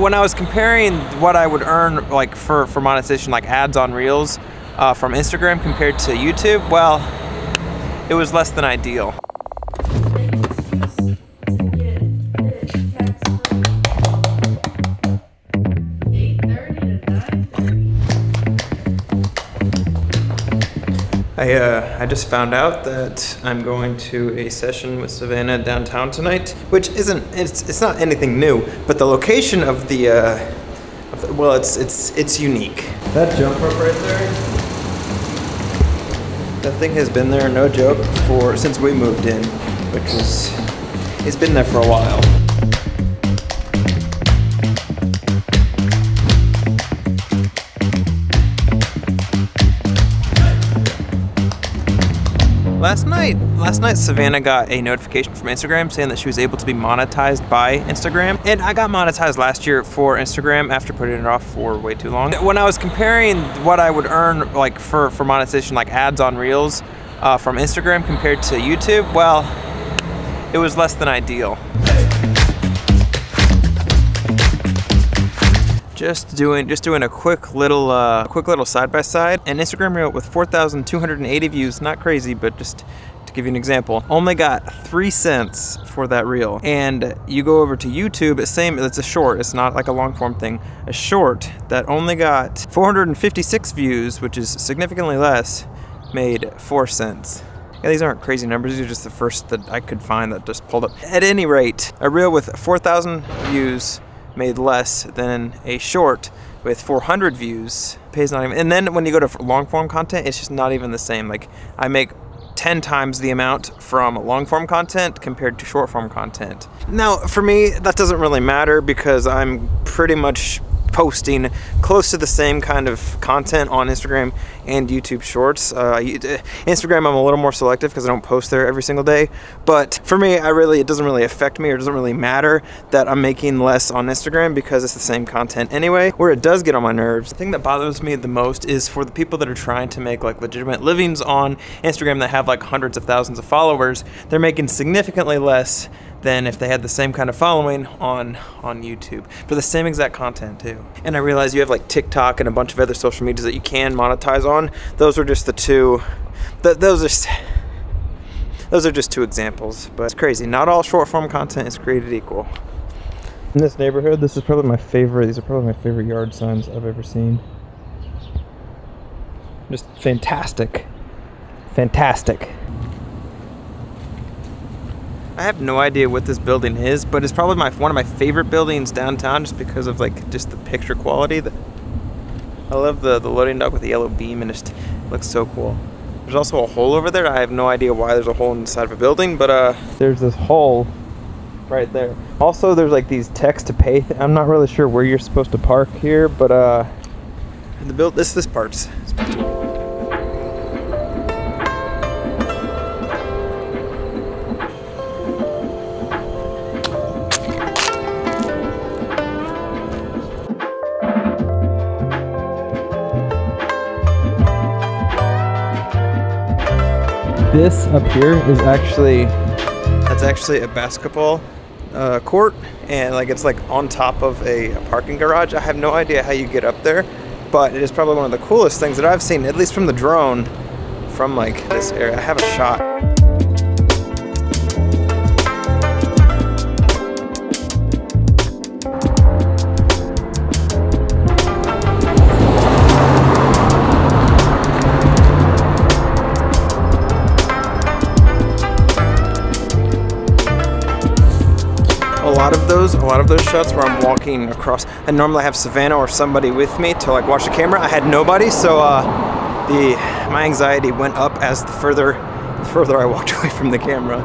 When I was comparing what I would earn like for monetization, like ads on Reels from Instagram compared to YouTube, well, it was less than ideal. I just found out that I'm going to a session with Savannah downtown tonight, which it's not anything new, but the location of the well, it's unique. That jump rope right there, that thing has been there, no joke, since we moved in, it's been there for a while. Last night Savannah got a notification from Instagram saying that she was able to be monetized by Instagram. And I got monetized last year for Instagram after putting it off for way too long. When I was comparing what I would earn like for monetization, like ads on Reels from Instagram compared to YouTube, well, it was less than ideal. Just doing a quick little side-by-side. An Instagram reel with 4,280 views, not crazy, but just to give you an example, only got 3 cents for that reel. And you go over to YouTube, it's a short, it's not like a long form thing. A short that only got 456 views, which is significantly less, made 4 cents. Yeah, these aren't crazy numbers, these are just the first that I could find that just pulled up. At any rate, a reel with 4,000 views made less than a short with 400 views. Pays not even, and then when you go to long form content, it's just not even the same. Like, I make 10 times the amount from long form content compared to short form content. Now, for me, that doesn't really matter because I'm pretty much posting close to the same kind of content on Instagram and YouTube Shorts. Instagram, I'm a little more selective because I don't post there every single day. But for me, it doesn't really affect me, or it doesn't really matter that I'm making less on Instagram because it's the same content anyway. Where it does get on my nerves, the thing that bothers me the most is for the people that are trying to make like legitimate livings on Instagram that have like hundreds of thousands of followers. They're making significantly less than if they had the same kind of following on YouTube for the same exact content too. And I realize you have like TikTok and a bunch of other social medias that you can monetize on. Those are just the two. Those are just two examples, but it's crazy. Not all short form content is created equal. In this neighborhood, this is probably my favorite. These are probably my favorite yard signs I've ever seen. Just fantastic, fantastic. I have no idea what this building is, but it's probably one of my favorite buildings downtown just because of like just the picture quality. I love the loading dock with the yellow beam, and it looks so cool. There's also a hole over there. I have no idea why there's a hole inside of a building, but there's this hole right there. Also, there's like these text to pay. I'm not really sure where you're supposed to park here, but this part's. This up here is that's actually a basketball court, and like it's like on top of a parking garage. I have no idea how you get up there, but it is probably one of the coolest things that I've seen, at least from the drone, from like this area. I have a shot. A lot of those shots where I'm walking across, I normally have Savannah or somebody with me to like watch the camera. I had nobody, so my anxiety went up as the further I walked away from the camera.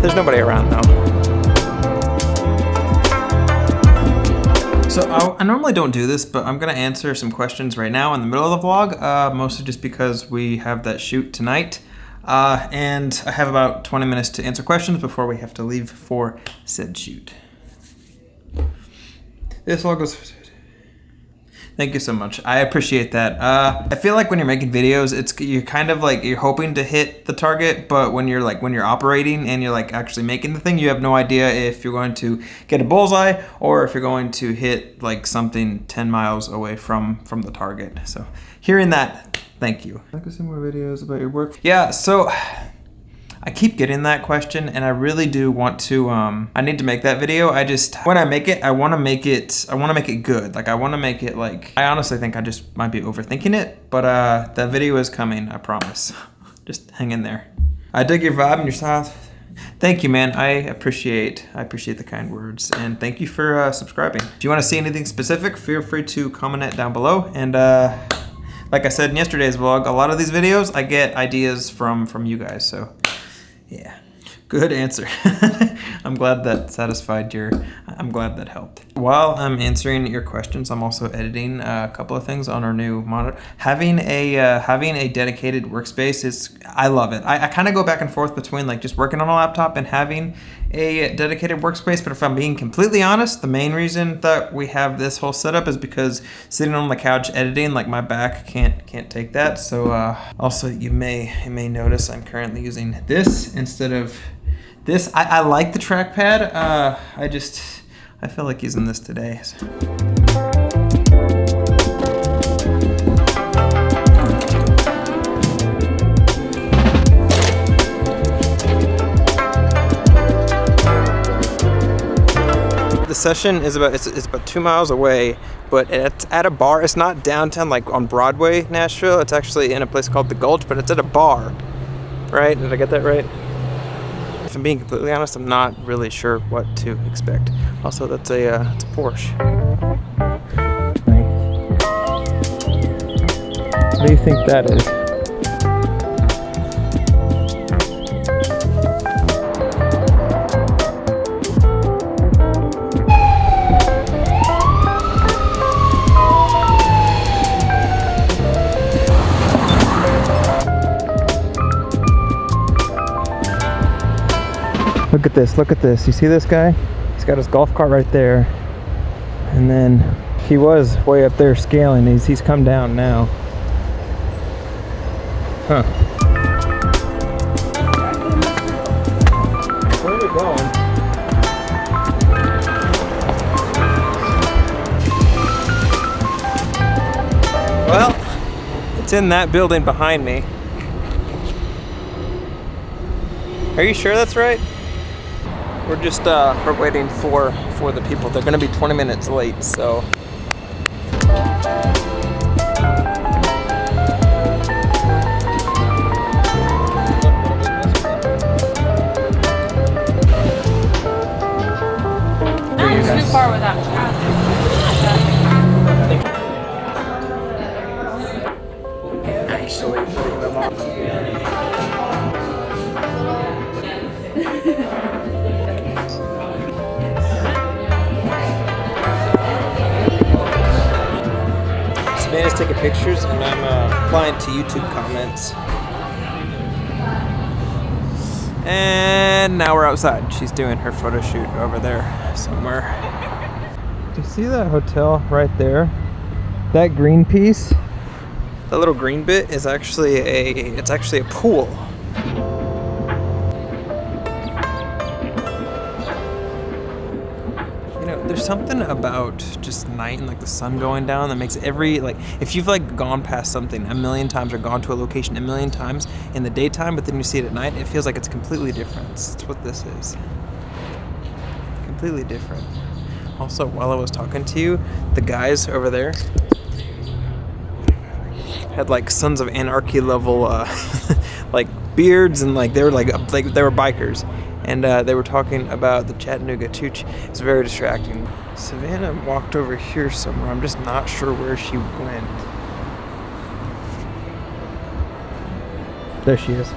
There's nobody around though. So I normally don't do this, but I'm gonna answer some questions right now in the middle of the vlog, mostly just because we have that shoot tonight. And I have about 20 minutes to answer questions before we have to leave for said shoot. This vlog Thank you so much. I appreciate that. I feel like when you're making videos, you're kind of like, you're hoping to hit the target, but when you're operating and you're like actually making the thing, you have no idea if you're going to get a bullseye or if you're going to hit like something 10 miles away from the target. So hearing that, thank you. I can see more videos about your work. Yeah, so I keep getting that question, and I really do want to, I need to make that video. When I make it, I want to make it good. Like, I want to make it like, I honestly think I just might be overthinking it, but that video is coming, I promise. Just hang in there. I dig your vibe and your style. Thank you, man. I appreciate the kind words, and thank you for subscribing. If you want to see anything specific, feel free to comment it down below. And like I said in yesterday's vlog, a lot of these videos, I get ideas from you guys, so. Yeah, good answer. I'm glad that satisfied I'm glad that helped. While I'm answering your questions, I'm also editing a couple of things on our new monitor. Having a dedicated workspace I love it. I kind of go back and forth between like just working on a laptop and having a dedicated workspace, but if I'm being completely honest, the main reason that we have this whole setup is because sitting on the couch editing, like my back can't take that. So also you may notice I'm currently using this instead of this. I like the trackpad. I feel like using this today. So. The session is about 2 miles away, but it's at a bar. It's not downtown like on Broadway, Nashville. It's actually in a place called The Gulch, but it's at a bar, right? Did I get that right? If I'm being completely honest, I'm not really sure what to expect. Also, it's a Porsche. What do you think that is? Look at this. You see this guy? He's got his golf cart right there. And then he was way up there scaling. He's come down now. Huh. Where are we going? Well, it's in that building behind me. Are you sure that's right? We're just we're waiting for the people. They're gonna be 20 minutes late, so. Not too far without traffic. Actually putting them on. Savannah's taking pictures and I'm applying to YouTube comments. And now we're outside. She's doing her photo shoot over there somewhere. Do you see that hotel right there? That green piece? The little green bit is actually a pool. There's something about just night and like the sun going down that makes if you've like gone past something a million times or gone to a location a million times in the daytime, but then you see it at night, it feels like it's completely different. That's what this is. Completely different. Also, while I was talking to you, the guys over there had like Sons of Anarchy level like beards, and like they were bikers. And they were talking about the Chattanooga Chooch. It's very distracting. Savannah walked over here somewhere. I'm just not sure where she went. There she is.